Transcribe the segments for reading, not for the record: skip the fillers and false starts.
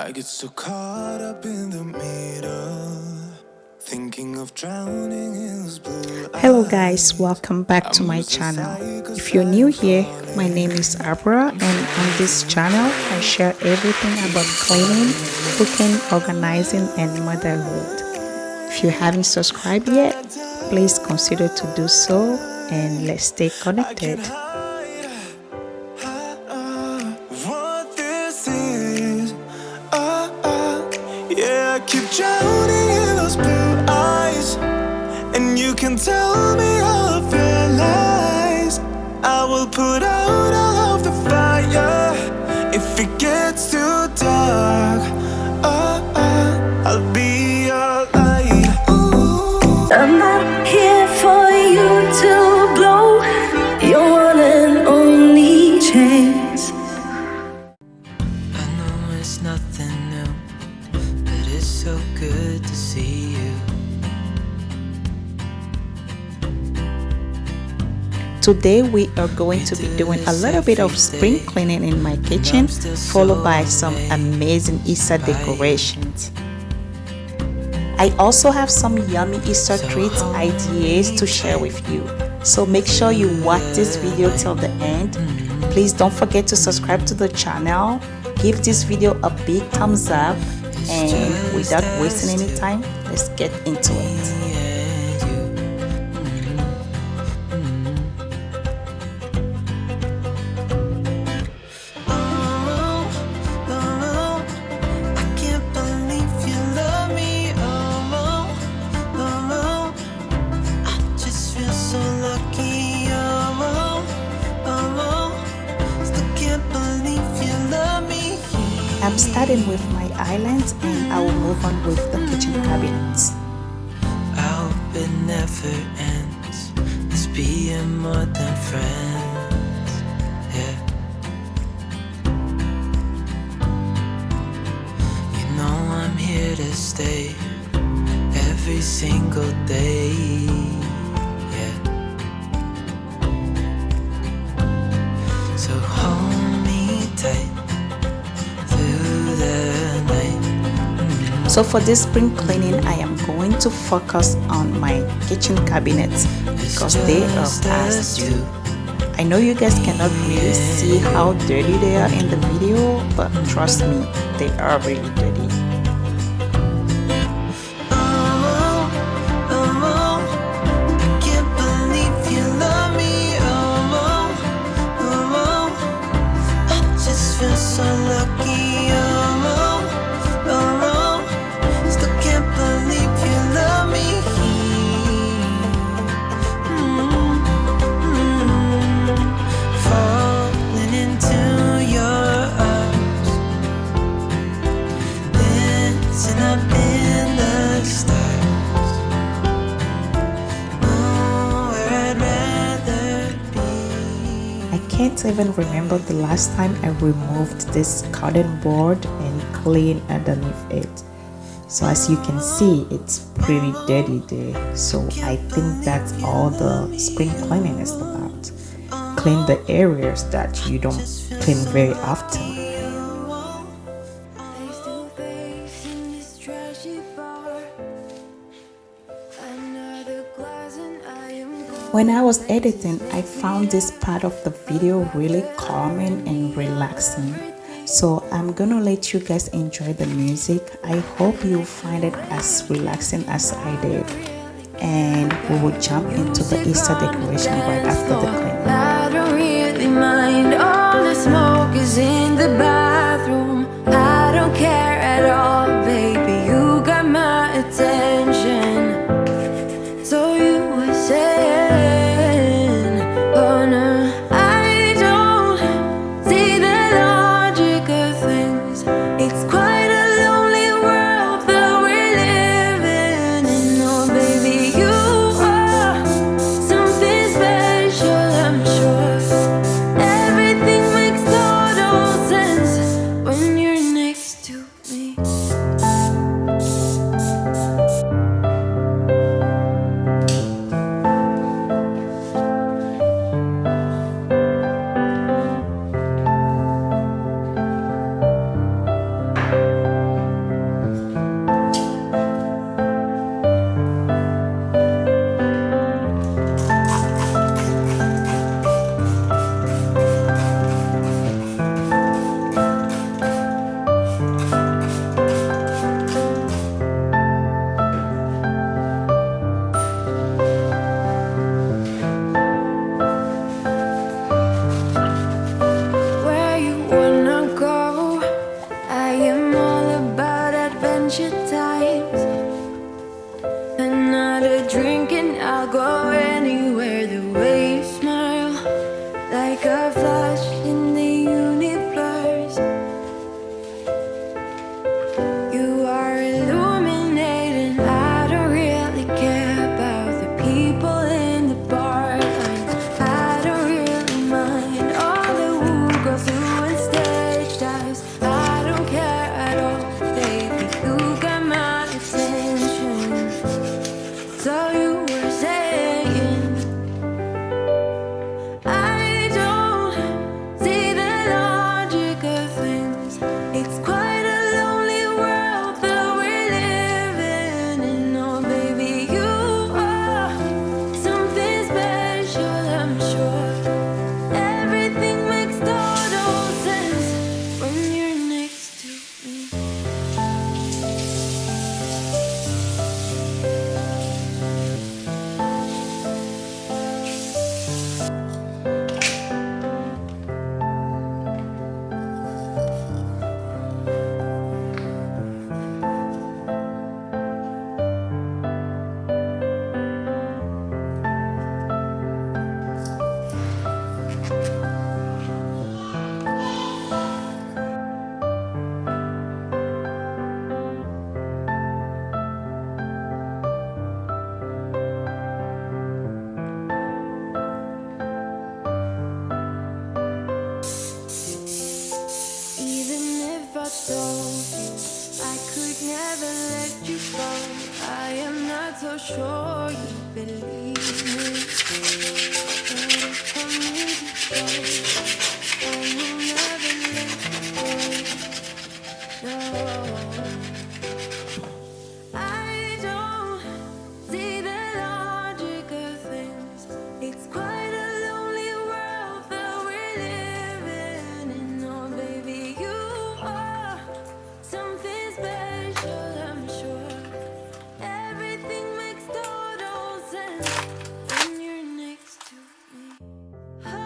I get so caught up in the middle, thinking of drowning in this blue. Hello guys, welcome back to my channel. If you're new here, my name is Abra, and on this channel I share everything about cleaning, cooking, organizing and motherhood. If you haven't subscribed yet, please consider to do so, and let's stay connected. What this is, yeah, I keep drowning in those blue eyes, and you can tell me all of your lies. I will put out all of the fire if it gets too dark. I'll be your light. I'm not here for you to blow your one and only chance. I know it's nothing new, but it's so good to see you. Today we are going to be doing a little bit of spring cleaning in my kitchen, followed by some amazing Easter decorations. I also have some yummy Easter treats ideas to share with you, so make sure you watch this video till the end. Please don't forget to subscribe to the channel, give this video a big thumbs up, and without wasting any time, let's get into it. I'm starting with my islands, and I will move on with the kitchen cabinets. I hope it never ends, this being more than friends, yeah. You know I'm here to stay every single day, yeah. So hold me tight. So for this spring cleaning, I am going to focus on my kitchen cabinets because they are past due. I know you guys cannot really see how dirty they are in the video, but trust me, they are really dirty. So lucky, still can't believe you love me. Falling into your arms, dancing up in the stars. Oh, where I'd rather be. I can't even remember the last time I removed this cutting board and cleaned underneath it. So as you can see, it's pretty dirty there. So I think that's all the spring cleaning is about. Clean the areas that you don't clean very often. When I was editing, I found this part of the video really calming and relaxing. So I'm gonna let you guys enjoy the music. I hope you find it as relaxing as I did. And we will jump into the Easter decoration right after the cleaning. I don't really mind. All the smoke is in the bathroom. I don't care at all, baby. You got my attention. So you were saying, oh no, I don't see the logic of things. It's quite a lonely world that we're living in. Oh baby, you are something special, I'm sure. Everything makes total It's quite a lonely world that we're living in. Oh, baby, you are something special, I'm sure. Everything makes total sense when you're next to me. Even if I told you I could never let you go, I am not so sure you believe me. But if I'm with you, I will never let you go. No, I don't see the logic of things. It's quite a lonely world that we're living in. Oh, baby, you are something special, I'm sure. Everything makes total sense when you're next to me. Oh,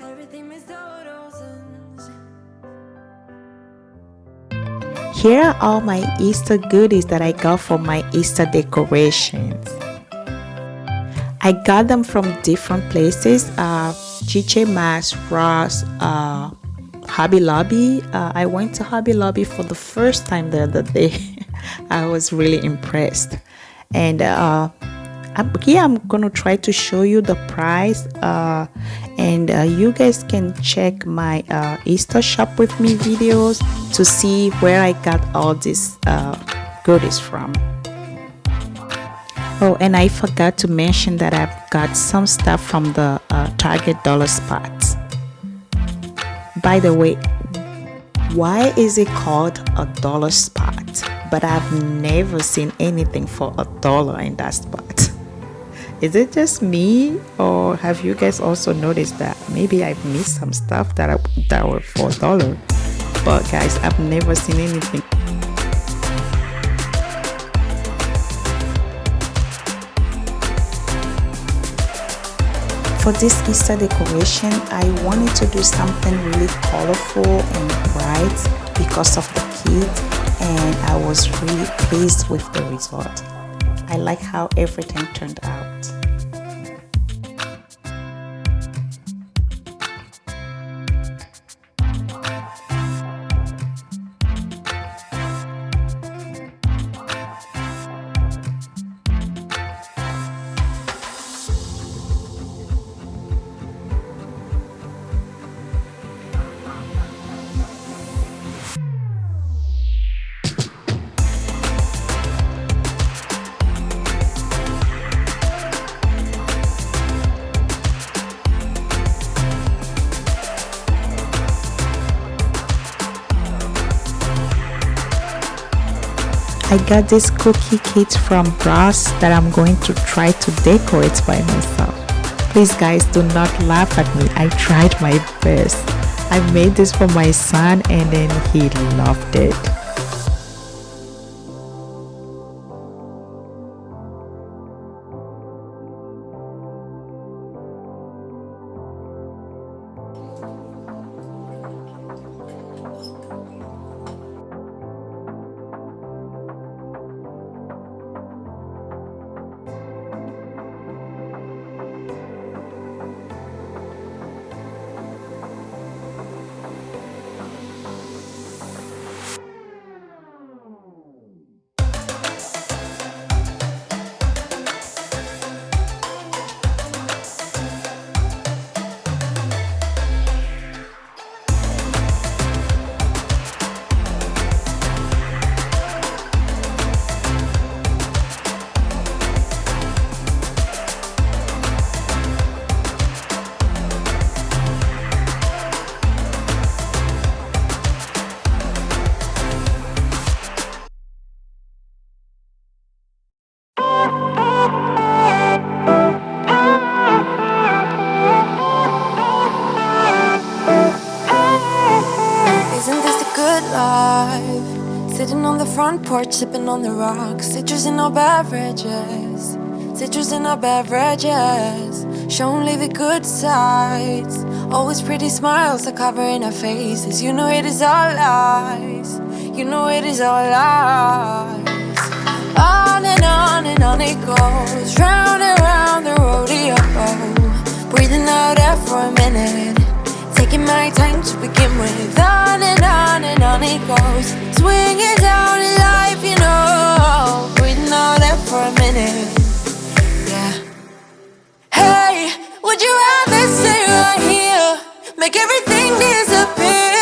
everything makes total sense. Here are all my Easter goodies that I got for my Easter decorations. I got them from different places, TJ Maxx, Ross, Hobby Lobby. I went to Hobby Lobby for the first time the other day. I was really impressed. And I'm gonna try to show you the price, and you guys can check my Easter shop with me videos to see where I got all these goodies from. Oh, and I forgot to mention that I've got some stuff from the Target dollar spots. By the way, why is it called a dollar spot? But I've never seen anything for $1 in that spot. Is it just me, or have you guys also noticed that maybe I've missed some stuff that were for $1? But guys, I've never seen anything. For this Easter decoration, I wanted to do something really colorful and bright because of the kids, and I was really pleased with the result. I like how everything turned out. I got this cookie kit from Ross that I'm going to try to decorate by myself. Please guys, do not laugh at me. I tried my best. I made this for my son and then he loved it. front porch, sipping on the rocks. Citrus in our beverages. Citrus in our beverages. Show only the good sides. Always pretty smiles are covering our faces. You know it is all lies. You know it is all lies. On and on it goes. Round and round the rodeo. Breathing out air for a minute. Taking my time to begin with. On and on it goes. Swinging down in life, you know. Breathing out air for a minute. Yeah. Hey, would you rather stay right here? Make everything disappear.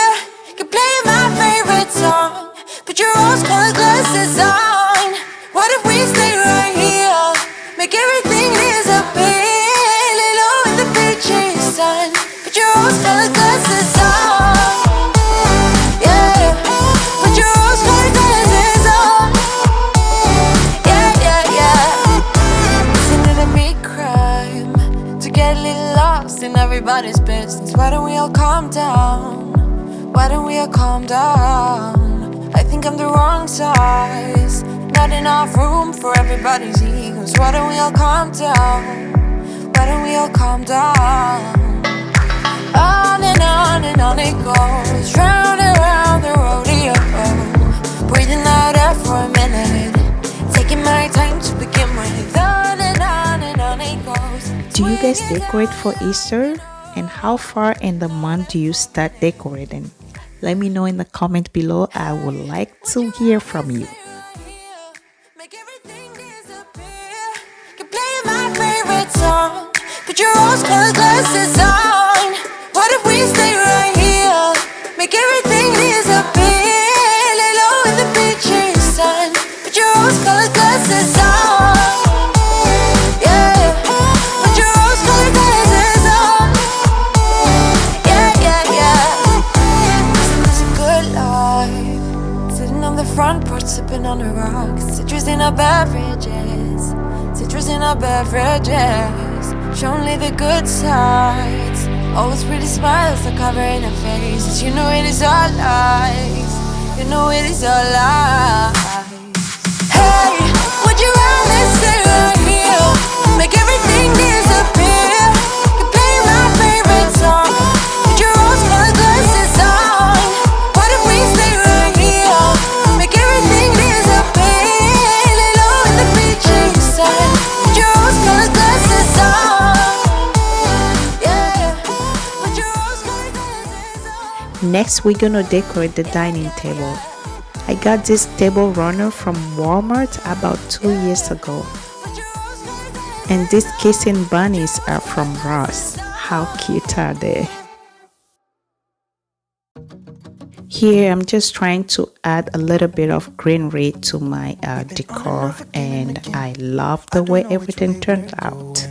Can play my favorite song. Put your rose-colored glasses on. What if we stay right here? Make everything disappear. Lay low in the beaching sun. Put your rose-colored glasses on. Yeah. Put your rose-colored glasses on. Yeah, yeah, yeah. Isn't it a big crime to get a little lost in everybody's business? Why don't we all calm down? Why don't we all calm down? I think I'm the wrong size. Not enough room for everybody's egos. Why don't we all calm down? Why don't we all calm down? On and on it goes. Round and round the rodeo. Breathing out air for a minute. Taking my time to begin with. On and on it goes. Do you guys decorate for Easter? And how far in the month do you start decorating? Let me know in the comment below. I would like to hear from you. Make everything disappear. Can play my favorite song. Put your rose-colored glasses on. What if we stay right here? Make everything disappear. Lay low in the beaching sun. Put your rose-colored glasses on. Yeah. Put your rose-colored glasses on. Yeah, yeah, yeah. It's a good life. Sitting on the front porch, sipping on the rocks. Citrus in our beverages. Citrus in our beverages. Show only the good sides. Always pretty smiles are covering our faces. You know it is all lies. You know it is all lies. Hey, would you rather stay right here? Make everything disappear. Can play my favorite song. Put your rose-colored glasses on. What if we stay right here? Make everything disappear. Lay low in the beaching sun. Put your rose-colored glasses on. Yeah. Put your rose-colored glasses on. Next, we're gonna decorate the dining table. I got this table runner from Walmart about 2 years ago. And these kissing bunnies are from Ross. How cute are they? Here I'm just trying to add a little bit of greenery to my decor, and I love the way everything turned out.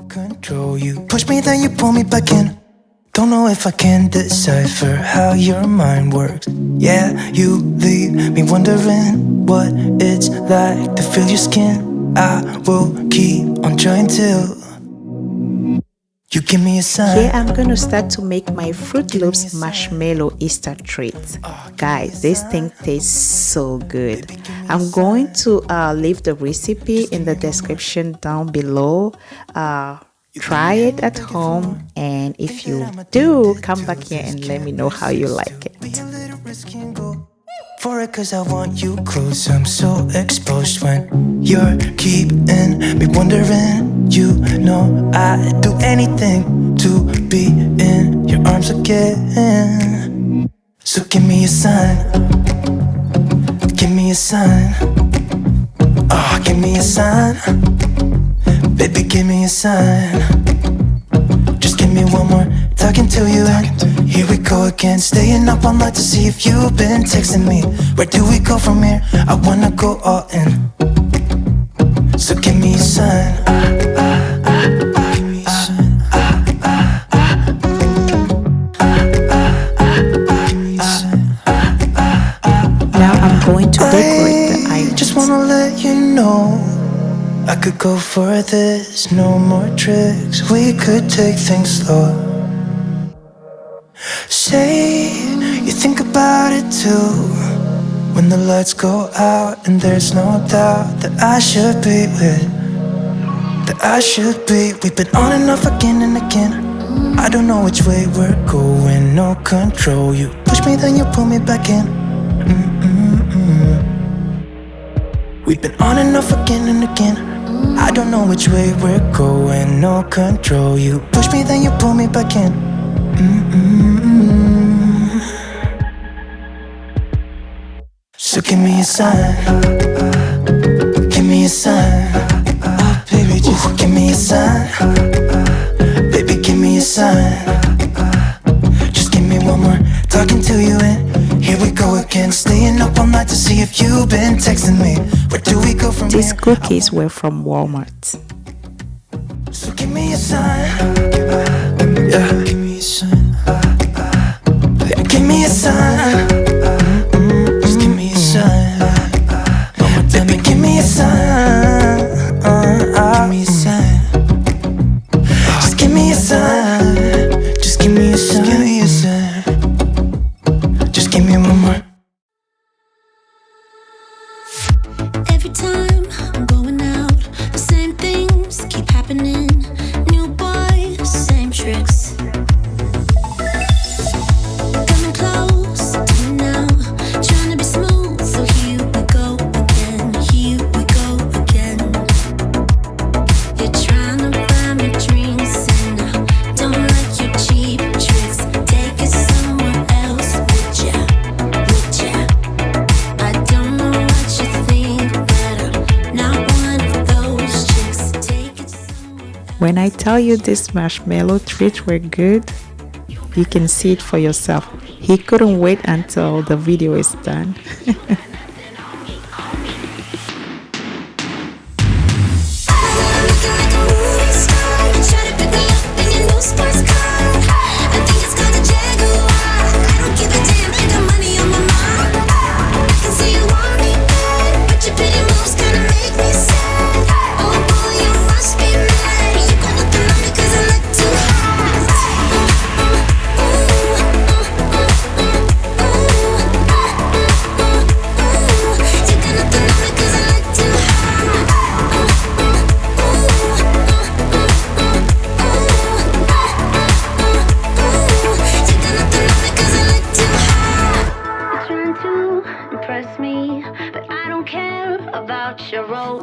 Control you, push me then you pull me back in. Don't know if I can decipher how your mind works. Yeah, you leave me wondering what it's like to feel your skin. I will keep on trying till you give me a sign. Here I'm gonna start to make my Fruit Loops marshmallow Easter treats. Guys, this thing tastes so good. I'm going to leave the recipe in the description down below. Try it at home, and if you do, come back here and let me know how you like it. For it, cause I want you close. I'm so exposed when you're keeping me wondering. You know I'd do anything to be in your arms again. So give me a sign. Give me a sign. Oh, give me a sign. Baby, give me a sign. Just give me one more talking to you, and here we go again. Staying up all night to see if you've been texting me. Where do we go from here? I wanna go all in. So give me a sign. Give me a sign. Now I'm going to decorate the items. Just wanna let you know I could go for this, no more tricks. We could take things slow. Say you think about it too. when the lights go out and there's no doubt that I should be with, that I should be. We've been on and off again and again. I don't know which way we're going, no control. You push me, then you pull me back in. We've been on and off again and again. I don't know which way we're going, no control. You push me, then you pull me back in. So give me a sign, give me a sign. Oh baby, just give me a sign. Baby, give me a sign. Just give me one more talking to you and here we go again. Staying up all night to see if you've been texting me. Where do we go from These here? cookies were from Walmart. So give me a sign. Yeah, give me a sign. Yeah, give me a sign. Just give me a sign. Baby, give me a sign. Give me a sign. Just give me a sign. Just give me a sign. Give me a sign. Just give me one more. Every time I'm going out, the same things keep happening. New boy, same tricks. Coming close to me now, trying to be smooth. So here we go again, here we go again. You're trying to buy me drinks and I don't like your cheap tricks. Take it somewhere else, would ya? I don't know what you think, but I'm not one of those chicks. Take it somewhere else. When I tell you these marshmallow treats were good, you can see it for yourself. He couldn't wait until the video is done. Looking like a movie star, you try to pick me up in your new sports car. I think it's called a Jaguar. I don't give a damn, I got money on my mind. I can see you want me bad, but your pretty moves kinda make me sad. Oh boy, you must be mad. You got nothing on me 'cause I look too hot. You got nothing on me 'cause I look too hot.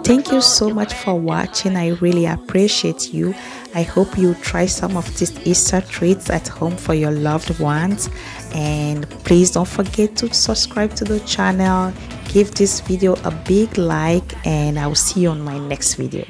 Thank you so much for watching. I really appreciate you. I hope you try some of these Easter treats at home for your loved ones. And please don't forget to subscribe to the channel. Give this video a big like and I'll see you on my next video.